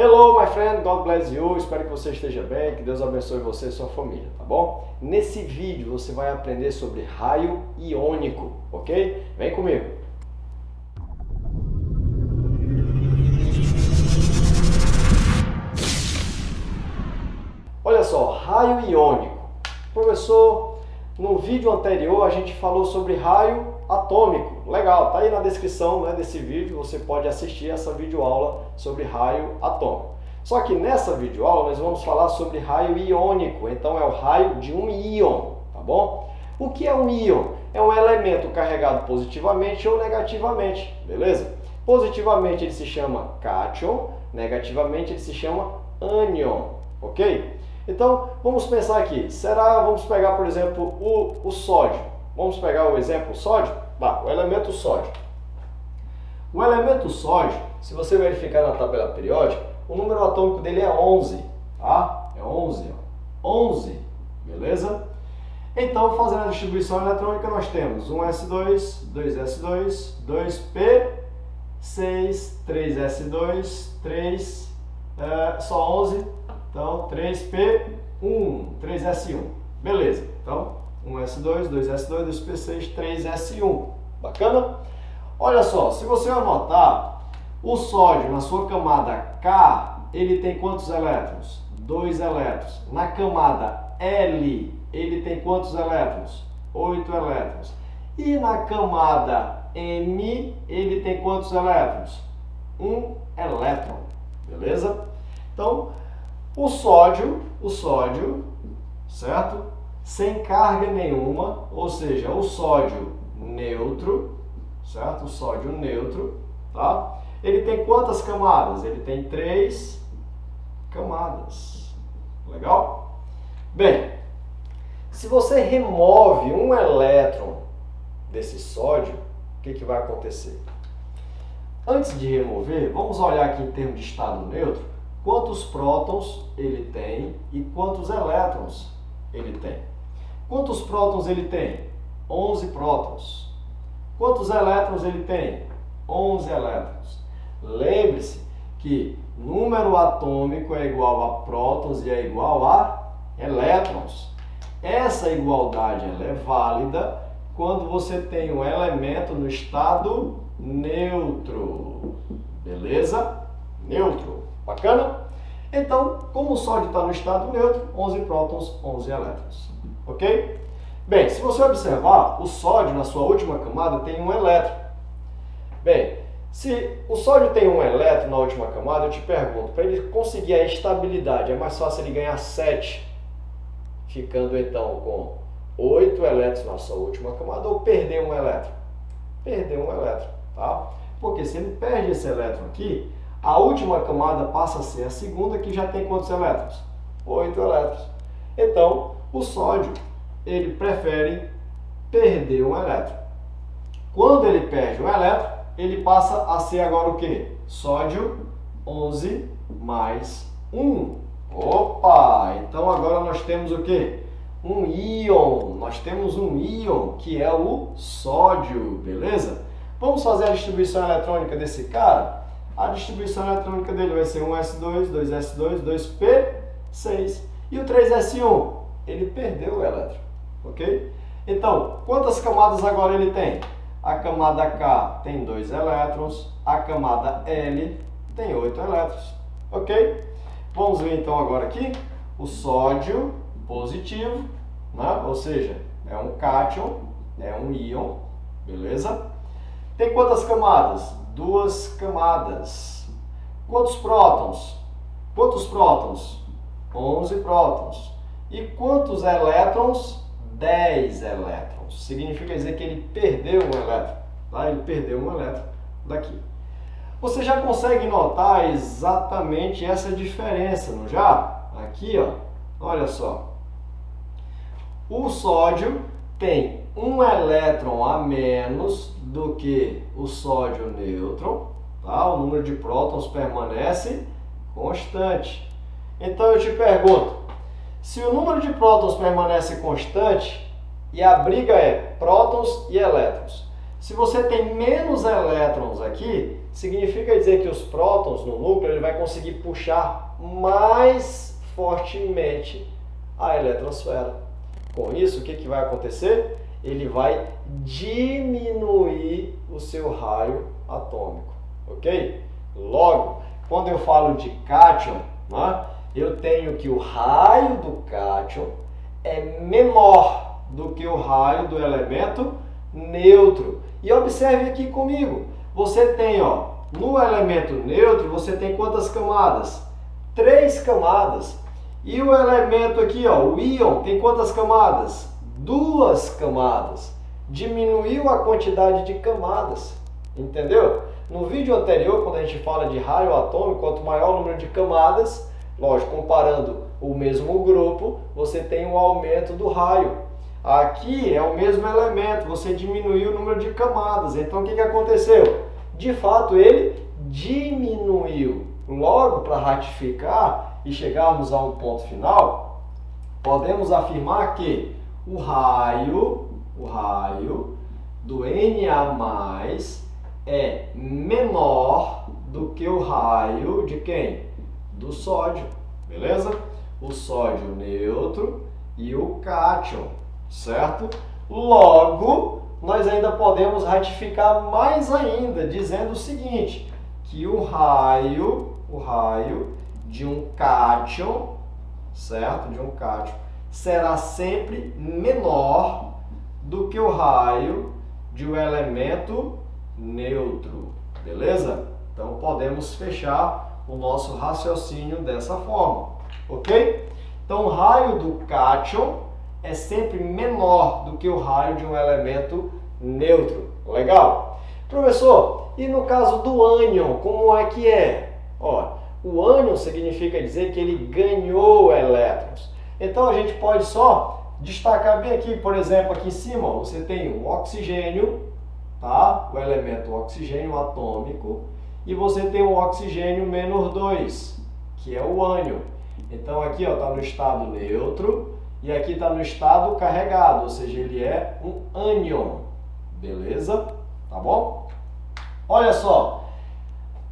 Hello, my friend, God bless you. Espero que você esteja bem, que Deus abençoe você e sua família, tá bom? Nesse vídeo você vai aprender sobre raio iônico, ok? Vem comigo. Olha só, raio iônico. Professor, no vídeo anterior a gente falou sobre raio atômico. Legal, tá aí na descrição, né, desse vídeo, você pode assistir essa videoaula sobre raio atômico. Só que nessa videoaula nós vamos falar sobre raio iônico, então é o raio de um íon, tá bom? O que é um íon? É um elemento carregado positivamente ou negativamente, beleza? Positivamente ele se chama cátion, negativamente ele se chama ânion, ok? Então, vamos pensar aqui. Vamos pegar, por exemplo, o sódio. Vamos pegar o exemplo sódio? O elemento sódio. O elemento sódio, se você verificar na tabela periódica, o número atômico dele é 11, tá? É 11, ó. 11, beleza? Então, fazendo a distribuição eletrônica, nós temos 1s2, 2s2, 2p6, 3s2, 3, só 11, então 3p1, 3s1, beleza? Então, 1s2, 2s2, 2p6, 3s1, bacana? Olha só, se você anotar, o sódio na sua camada K, ele tem quantos elétrons? 2 elétrons. Na camada L, ele tem quantos elétrons? 8 elétrons. E na camada M, ele tem quantos elétrons? 1 elétron, beleza? Então, o sódio, certo? Sem carga nenhuma, ou seja, o sódio neutro, certo? O sódio neutro, tá? Ele tem quantas camadas? Ele tem 3 camadas. Legal? Bem, se você remove um elétron desse sódio, o que vai acontecer? Antes de remover, vamos olhar aqui em termos de estado neutro, quantos prótons ele tem e quantos elétrons ele tem. Quantos prótons ele tem? 11 prótons. Quantos elétrons ele tem? 11 elétrons. Lembre-se que número atômico é igual a prótons e é igual a elétrons. Essa igualdade ela é válida quando você tem um elemento no estado neutro. Beleza? Neutro. Bacana? Então, como o sódio está no estado neutro, 11 prótons, 11 elétrons. Ok? Bem, se você observar, o sódio na sua última camada tem um elétron. Bem, se o sódio tem um elétron na última camada, eu te pergunto, para ele conseguir a estabilidade, é mais fácil ele ganhar 7, ficando então com 8 elétrons na sua última camada, ou perder um elétron? Perder um elétron, tá? Porque se ele perde esse elétron aqui, a última camada passa a ser a segunda, que já tem quantos elétrons? 8 elétrons. Então, o sódio, ele prefere perder um elétron. Quando ele perde um elétron, ele passa a ser agora o quê? Sódio 11 mais 1. Opa! Então agora nós temos o quê? Um íon. Nós temos um íon que é o sódio, beleza? Vamos fazer a distribuição eletrônica desse cara? A distribuição eletrônica dele vai ser 1s2, 2s2, 2p6. E o 3s1? Ele perdeu o elétron, ok? Então, quantas camadas agora ele tem? A camada K tem 2 elétrons, a camada L tem 8 elétrons, ok? Vamos ver então agora aqui o sódio positivo, né? Ou seja, é um cátion, é um íon, beleza? Tem quantas camadas? 2 camadas. Quantos prótons? 11 prótons. E quantos elétrons? 10 elétrons. Significa dizer que ele perdeu um elétron, tá? Ele perdeu um elétron daqui. Você já consegue notar exatamente essa diferença, não já? Aqui, ó, olha só. O sódio tem um elétron a menos do que o sódio nêutron, tá? O número de prótons permanece constante. Então eu te pergunto, se o número de prótons permanece constante e a briga é prótons e elétrons, se você tem menos elétrons aqui, significa dizer que os prótons no núcleo ele vai conseguir puxar mais fortemente a eletrosfera. Com isso, o que vai acontecer? Ele vai diminuir o seu raio atômico, ok? Logo, quando eu falo de cátion, né, eu tenho que o raio do cátion é menor do que o raio do elemento neutro. E observe aqui comigo, você tem, ó, no elemento neutro, você tem quantas camadas? 3 camadas. E o elemento aqui, ó, o íon, tem quantas camadas? 2 camadas. Diminuiu a quantidade de camadas, entendeu? No vídeo anterior, quando a gente fala de raio atômico, quanto maior o número de camadas, lógico, comparando o mesmo grupo, você tem um aumento do raio. Aqui é o mesmo elemento, você diminuiu o número de camadas. Então, o que aconteceu? De fato, ele diminuiu. Logo, para ratificar e chegarmos a um ponto final, podemos afirmar que o raio do Na+, é menor do que o raio de quem? Do sódio, beleza? O sódio neutro e o cátion, certo? Logo, nós ainda podemos ratificar mais ainda, dizendo o seguinte, que o raio de um cátion, certo? De um cátion, será sempre menor do que o raio de um elemento neutro, beleza? Então podemos fechar o nosso raciocínio dessa forma, ok? Então o raio do cátion é sempre menor do que o raio de um elemento neutro, legal? Professor, e no caso do ânion, como é que é? Ó, o ânion significa dizer que ele ganhou elétrons. Então a gente pode só destacar bem aqui, por exemplo, aqui em cima, ó, você tem o oxigênio, tá? O elemento oxigênio atômico, e você tem o oxigênio -2, que é o ânion. Então aqui está no estado neutro e aqui está no estado carregado, ou seja, ele é um ânion, beleza? Tá bom? Olha só,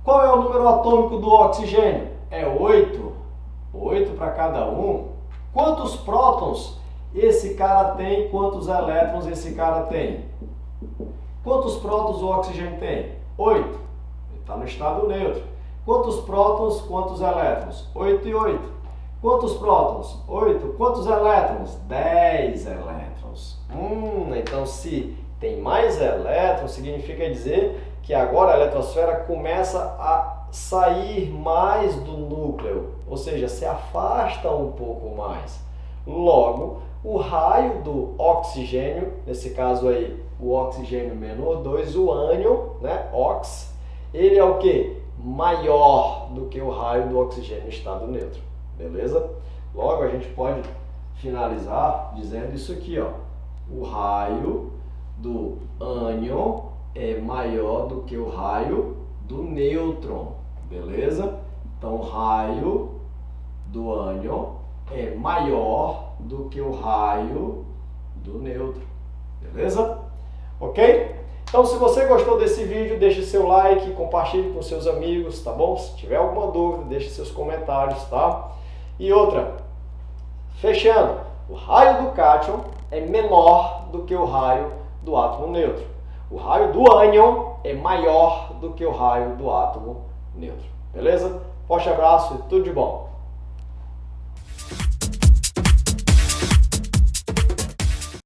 qual é o número atômico do oxigênio? É 8, 8 para cada um. Quantos prótons esse cara tem? Quantos elétrons esse cara tem? Quantos prótons o oxigênio tem? 8. Ele está no estado neutro. Quantos prótons, quantos elétrons? 8 e 8. Quantos prótons? 8. Quantos elétrons? 10 elétrons. Então se tem mais elétrons, significa dizer que agora a eletrosfera começa a sair mais do núcleo, ou seja, se afasta um pouco mais. Logo, o raio do oxigênio, nesse caso aí, o oxigênio -2, o ânion, né, ox, ele é o que? Maior do que o raio do oxigênio em estado neutro, beleza? Logo, a gente pode finalizar dizendo isso aqui, ó. O raio do ânion é maior do que o raio do nêutron, beleza? Então, o raio do ânion é maior do que o raio do nêutron, beleza? Ok? Então, se você gostou desse vídeo, deixe seu like, compartilhe com seus amigos, tá bom? Se tiver alguma dúvida, deixe seus comentários, tá? E outra, fechando, o raio do cátion é menor do que o raio do átomo neutro. O raio do ânion é maior do que o raio do átomo neutro, beleza? Forte abraço e tudo de bom!